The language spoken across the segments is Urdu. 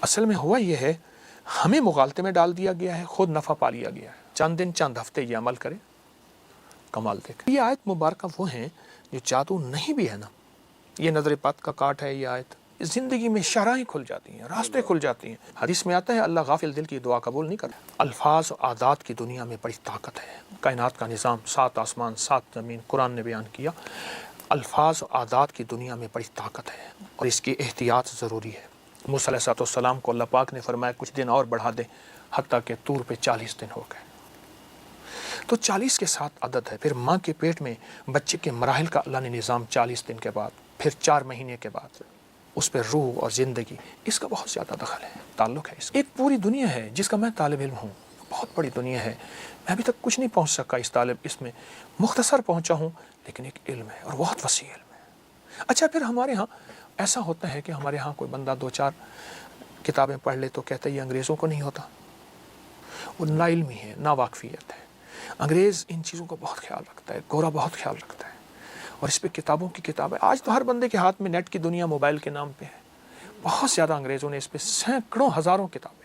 اصل میں ہوا یہ ہے، ہمیں مغالطے میں ڈال دیا گیا ہے، خود نفع پا لیا گیا ہے۔ چند دن چند ہفتے یہ عمل کرے، کمال دیکھیں۔ یہ آیت مبارکہ وہ ہیں جو جادو نہیں بھی ہے نا، یہ نظر پت کا کاٹ ہے۔ یہ آیت زندگی میں شرائیں کھل جاتی ہیں، راستے کھل جاتی ہیں۔ حدیث میں آتا ہے اللہ غافل دل کی دعا قبول نہیں کرتا۔ الفاظ و عادات کی دنیا میں بڑی طاقت ہے۔ کائنات کا نظام، 7 آسمان 7 زمین، قرآن نے بیان کیا۔ الفاظ و عادات کی دنیا میں بڑی طاقت ہے اور اس کی احتیاط ضروری ہے۔ موسیٰ علیہ السلام کو اللہ پاک نے فرمایا کچھ دن اور بڑھا دیں، حتیٰ کہ طور پہ 40 دن ہو گئے۔ تو 40 کے ساتھ عدد ہے۔ پھر ماں کے پیٹ میں بچے کے مراحل کا اللہ نے نظام 40 دن کے بعد، پھر 4 مہینے کے بعد اس پہ روح اور زندگی، اس کا بہت زیادہ دخل ہے، تعلق ہے۔ اس ایک پوری دنیا ہے جس کا میں طالب علم ہوں، بہت بڑی دنیا ہے۔ میں ابھی تک کچھ نہیں پہنچ سکا اس میں مختصر پہنچا ہوں، لیکن ایک علم ہے اور بہت وسیع علم ہے۔ اچھا، پھر ہمارے ہاں ایسا ہوتا ہے کہ ہمارے ہاں کوئی بندہ 2-4 کتابیں پڑھ لے تو کہتا ہے یہ انگریزوں کو نہیں ہوتا، وہ نا علمی ہے، نا واقفیت ہے۔ انگریز ان چیزوں کو بہت خیال رکھتا ہے، گورا بہت خیال رکھتا ہے، اور اس پہ کتابوں کی کتاب ہے۔ آج تو ہر بندے کے ہاتھ میں نیٹ کی دنیا موبائل کے نام پہ ہے۔ بہت زیادہ انگریزوں نے اس پہ سینکڑوں ہزاروں کتابیں،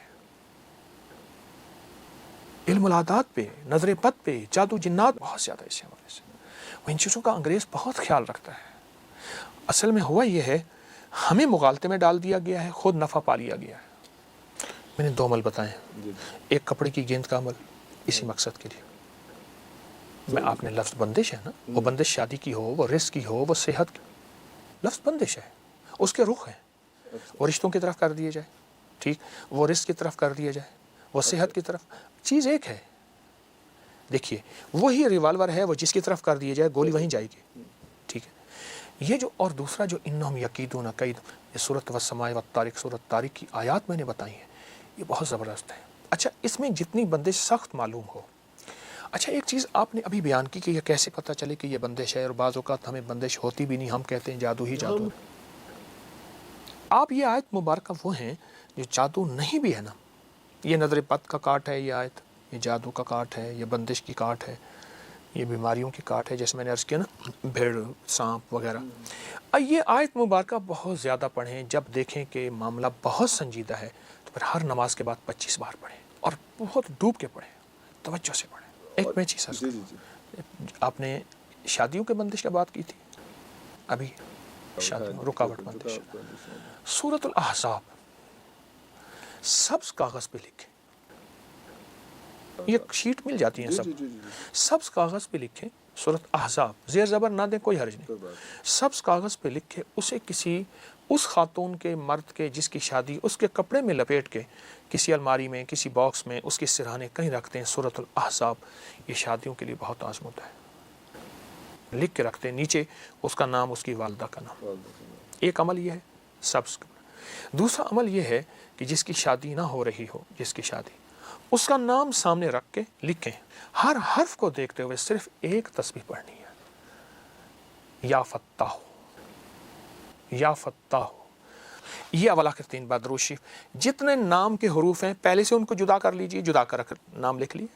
علم العادات پہ، نظر بد پہ، جادو جنات، بہت زیادہ اس حوالے سے وہ ان چیزوں کا انگریز بہت خیال رکھتا ہے۔ اصل میں ہوا یہ ہے، ہمیں مغالطے میں ڈال دیا گیا ہے، خود نفع پا لیا گیا ہے۔ میں نے 2 عمل بتائے، ایک کپڑے کی گیند کا عمل اسی مقصد کے لیے۔ میں آپ نے لفظ بندش ہے نا، وہ بندش شادی کی ہو، وہ رزق کی ہو، وہ صحت کی، لفظ بندش ہے، اس کے رخ ہیں، وہ رشتوں کی طرف کر دیے جائے، ٹھیک، وہ رزق کی طرف کر دیا جائے، وہ صحت کی طرف، چیز ایک ہے۔ دیکھیے وہی ریوالور ہے، وہ جس کی طرف کر دیے جائے گولی وہیں جائے گی، ٹھیک ہے۔ یہ جو اور دوسرا جو انہم یکیدون کید، یہ سورۃ والسماء والطارق، سورۃ طارق کی آیات میں نے بتائی ہیں، یہ بہت زبردست ہے۔ اچھا، اس میں جتنی بندش سخت معلوم ہو۔ اچھا، ایک چیز آپ نے ابھی بیان کی کہ یہ کیسے پتہ چلے کہ یہ بندش ہے، اور بعض اوقات ہمیں بندش ہوتی بھی نہیں، ہم کہتے ہیں جادو ہی جادو ہے۔ آپ یہ آیت مبارکہ وہ ہیں جو جادو نہیں بھی ہے نا، یہ نظر بد کا کاٹ ہے، یہ آیت، یہ جادو کا کاٹ ہے، یہ بندش کی کاٹ ہے، یہ بیماریوں کی کاٹ ہے، جیسے میں نے عرض کیا نا، بھیڑ، سانپ وغیرہ۔ یہ آیت مبارکہ بہت زیادہ پڑھیں، جب دیکھیں کہ معاملہ بہت سنجیدہ ہے تو پھر ہر نماز کے بعد 25 بار پڑھیں، اور بہت ڈوب کے پڑھیں، توجہ سے پڑھیں۔ ایک میں چیز عرض کروں، آپ نے شادیوں کے بندش کی بات کی تھی، ابھی شادیوں رکاوٹ بندش، سورۃ الاحزاب سبز کاغذ پہ لکھیں، یہ شیٹ مل جاتی ہیں سبز کاغذ پہ لکھیں سورۃ احزاب، زیر زبر نہ دیں، کوئی حرج نہیں، سبز کاغذ پہ لکھے، اسے کسی اس خاتون کے، مرد کے جس کی شادی، اس کے کپڑے میں لپیٹ کے کسی الماری میں، کسی باکس میں، اس کے سرہانے کہیں رکھتے ہیں، سورۃ الاحزاب، یہ شادیوں کے لیے بہت آزمودہ ہے، لکھ کے رکھتے ہیں، نیچے اس کا نام، اس کی والدہ کا نام۔ ایک عمل یہ ہے سبز۔ دوسرا عمل یہ ہے کہ جس کی شادی نہ ہو رہی ہو، جس کی شادی، اس کا نام سامنے رکھ کے لکھیں، ہر حرف کو دیکھتے ہوئے صرف ایک تسبیح پڑھنی ہے، یا فتاح، یا فتاح۔ یہ اول آخر 3 بار درود شریف، جتنے نام کے حروف ہیں پہلے سے ان کو جدا کر لیجئے، جدا کر نام لکھ لیے،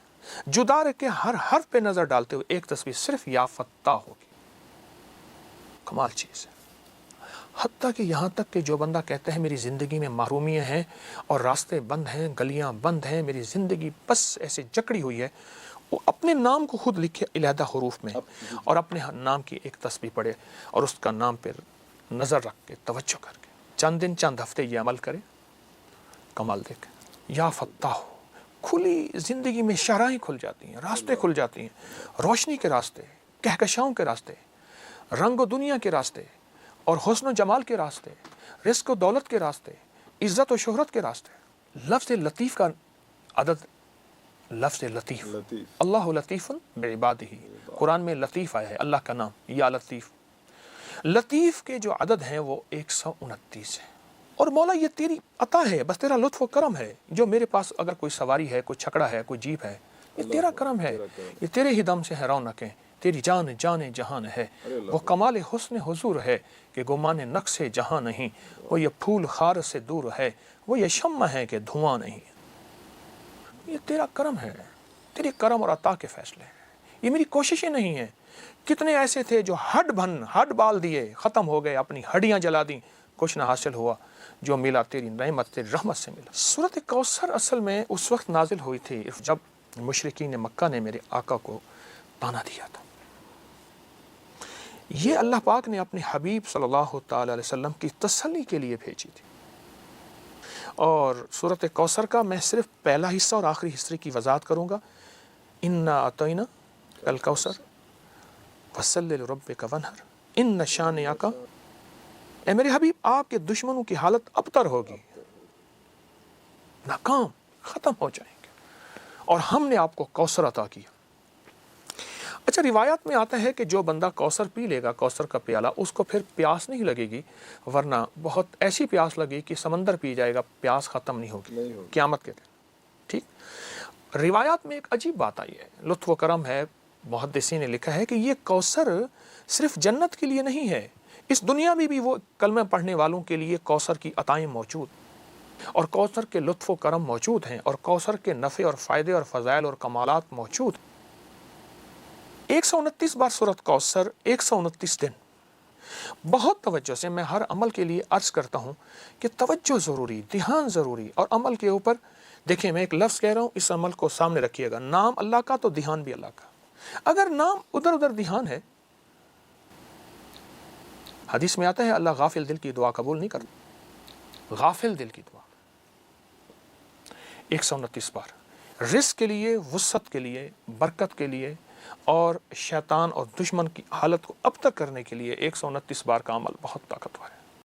جدا رکھ کے ہر حرف پہ نظر ڈالتے ہوئے ایک تسبیح صرف یا فتاح ہوگی۔ کمال چیز ہے۔ حتیٰ کہ یہاں تک کہ جو بندہ کہتا ہے میری زندگی میں محرومیاں ہیں اور راستے بند ہیں، گلیاں بند ہیں، میری زندگی بس ایسے جکڑی ہوئی ہے، وہ اپنے نام کو خود لکھے علیحدہ حروف میں، اور اپنے نام کی ایک تسبیح پڑھے، اور اس کا نام پہ نظر رکھ کے، توجہ کر کے، چند دن چند ہفتے یہ عمل کرے، کمال دیکھیں۔ یا فتاح، کھلی زندگی میں شرائیں کھل جاتی ہیں، راستے کھل جاتی ہیں، روشنی کے راستے، کہکشاؤں کے راستے، رنگ و دنیا کے راستے، اور حسن و جمال کے راستے، رزق و دولت کے راستے، عزت و شہرت کے راستے۔ لفظ لطیف کا عدد، لفظ لطیف، اللہ لطیف بعبادہ، قرآن میں لطیف آیا ہے، اللہ کا نام، یا لطیف۔ لطیف کے جو عدد ہیں وہ 129 ہیں، اور مولا یہ تیری عطا ہے، بس تیرا لطف و کرم ہے، جو میرے پاس اگر کوئی سواری ہے، کوئی چھکڑا ہے، کوئی جیپ ہے، یہ تیرا کرم ہے، یہ تیرے ہی دم سے ہے رونقیں، تیری جان جان جہان ہے، وہ کمال حسن حضور ہے کہ گمان نقص جہاں نہیں، وہ یہ پھول خار سے دور ہے، وہ یہ شمع ہے کہ دھواں نہیں۔ یہ تیرا کرم ہے، تیری کرم اور عطا کے فیصلے ہیں، یہ میری کوششیں نہیں ہیں۔ کتنے ایسے تھے جو ہڈ بال دیے، ختم ہو گئے، اپنی ہڈیاں جلا دیں، کچھ نہ حاصل ہوا۔ جو ملا تیری نعمت تیری رحمت سے ملا۔ سورۃ کوثر اصل میں اس وقت نازل ہوئی تھی جب مشرکین مکہ نے میرے آقا کو تانا دیا تھا۔ یہ اللہ پاک نے اپنے حبیب صلی اللہ تعالی علیہ وسلم کی تسلی کے لیے بھیجی تھی۔ اور سورۃ کوثر کا میں صرف پہلا حصہ اور آخری حصے کی وضاحت کروں گا۔ انا اعطینا الکوثر فصلی لربک وانحر ان شانئک، اے میرے حبیب آپ کے دشمنوں کی حالت ابتر ہوگی، ناکام ختم ہو جائیں گے، اور ہم نے آپ کو کوثر عطا کیا۔ اچھا، روایات میں آتا ہے کہ جو بندہ کوثر پی لے گا، کوثر کا پیالہ، اس کو پھر پیاس نہیں لگے گی، ورنہ بہت ایسی پیاس لگے کہ سمندر پی جائے گا، پیاس ختم نہیں ہوگی قیامت کے دن۔ ٹھیک، روایات میں ایک عجیب بات آئی ہے، لطف و کرم ہے، محدثین نے لکھا ہے کہ یہ کوثر صرف جنت کے لیے نہیں ہے، اس دنیا میں بھی وہ کلمہ پڑھنے والوں کے لیے کوثر کی عطائیں موجود اور کوثر کے لطف و کرم موجود ہیں، اور کوثر کے نفع اور فائدے اور فضائل اور کمالات موجود ہیں۔ 129 بار سورۃ کوثر، 129 دن۔ بہت توجہ سے میں ہر عمل کے لیے عرض کرتا ہوں کہ توجہ ضروری، دھیان ضروری، اور عمل کے اوپر دیکھیں، میں ایک لفظ کہہ رہا ہوں، اس عمل کو سامنے رکھیے گا، نام اللہ کا تو دھیان بھی اللہ کا۔ اگر نام ادھر ادھر دھیان ہے، حدیث میں آتا ہے اللہ غافل دل کی دعا قبول نہیں کرتا، غافل دل کی دعا۔ 129 بار رزق کے لیے، وسعت کے لیے، برکت کے لیے، اور شیطان اور دشمن کی حالت کو ابتر کرنے کے لیے 129 بار کا عمل بہت طاقتور ہے۔